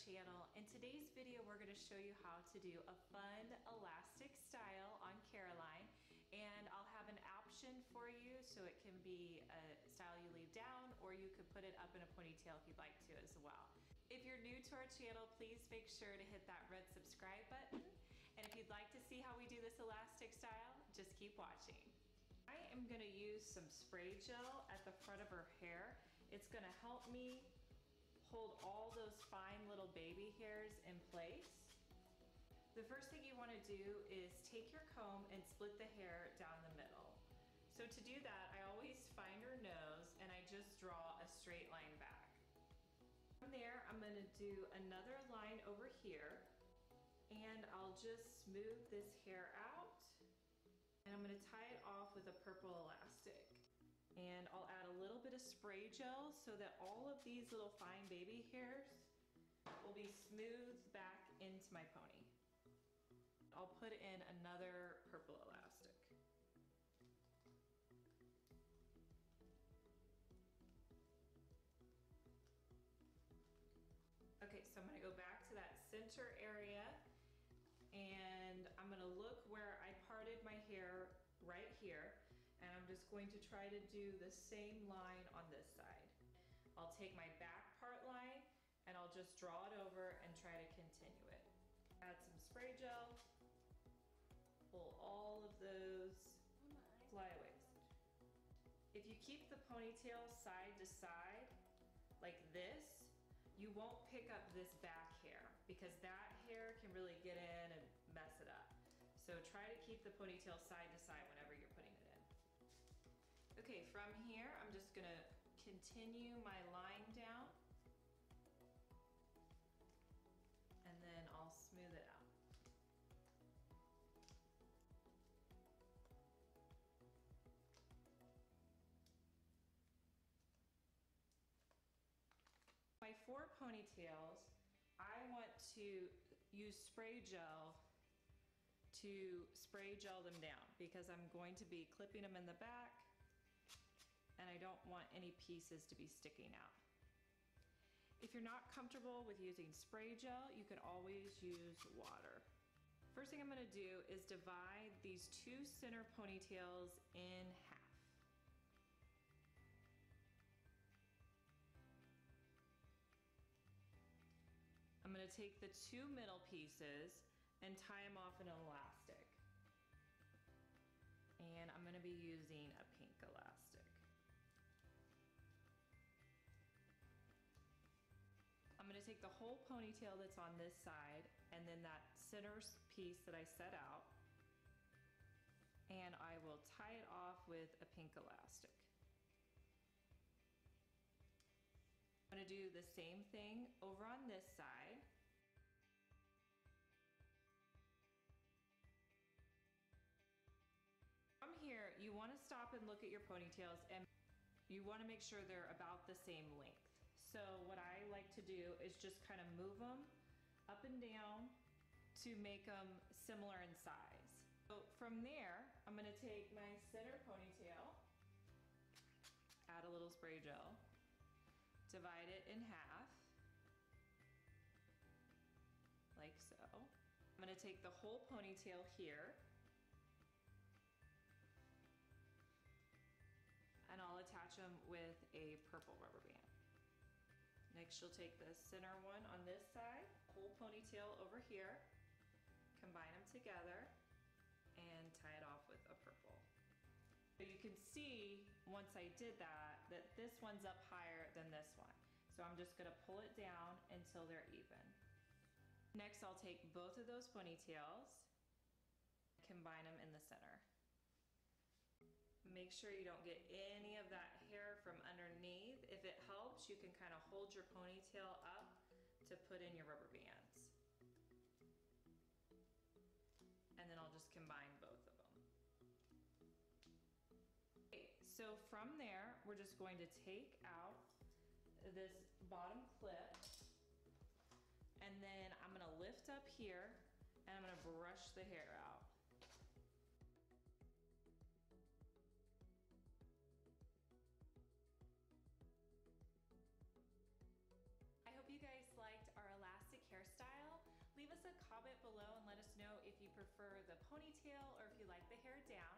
channel. In today's video, we're going to show you how to do a fun elastic style on Caroline, and I'll have an option for you so it can be a style you leave down, or you could put it up in a ponytail if you'd like to as well. If you're new to our channel, please make sure to hit that red subscribe button, and if you'd like to see how we do this elastic style, just keep watching. I am going to use some spray gel at the front of her hair. It's going to help me hold all those fine little baby hairs in place. The first thing you want to do is take your comb and split the hair down the middle. So to do that, I always find her nose and I just draw a straight line back. From there, I'm going to do another line over here, and I'll just smooth this hair out, and I'm going to tie it off with a purple elastic. And I'll add a little bit of spray gel so that all of these little fine baby hairs will be smoothed back into my pony. I'll put in another purple elastic. Okay, so I'm gonna go back to that center area, and I'm gonna look where I parted my hair right here, and I'm just going to try to do the same line on this side. I'll take my back part line and I'll just draw it over and try to continue it. Add some spray gel, pull all of those flyaways. If you keep the ponytail side to side like this, you won't pick up this back hair because that hair can really get in and mess it up. So try to keep the ponytail side to side whenever you're putting it in. Okay, from here, I'm just gonna continue my line down, and then I'll smooth it out. My 4 ponytails, I want to use spray gel to spray gel them down because I'm going to be clipping them in the back, and I don't want any pieces to be sticking out. If you're not comfortable with using spray gel, you can always use water. First thing I'm gonna do is divide these 2 center ponytails in half. I'm gonna take the 2 middle pieces and tie them off in an elastic. And I'm gonna be using a pink elastic. I'm gonna take the whole ponytail that's on this side and then that center piece that I set out, and I will tie it off with a pink elastic. I'm gonna do the same thing over on this side. From here, you wanna stop and look at your ponytails, and you wanna make sure they're about the same length. So what I like to do is just kind of move them up and down to make them similar in size. So from there, I'm gonna take my center ponytail, add a little spray gel, divide it in half, like so. I'm gonna take the whole ponytail here, and I'll attach them with a purple rubber band. Next, you'll take the center one on this side, whole ponytail over here, combine them together, and tie it off with a purple. So you can see, once I did that, that this one's up higher than this one. So I'm just gonna pull it down until they're even. Next, I'll take both of those ponytails, combine them in the center. Make sure you don't get any of that hair from underneath. If it helps, you can kind of hold your ponytail up to put in your rubber bands. And then I'll just combine both of them. Okay, so from there, we're just going to take out this bottom clip, and then I'm gonna lift up here and I'm gonna brush the hair out. I hope you guys liked our elastic know if you prefer the ponytail or if you like the hair down.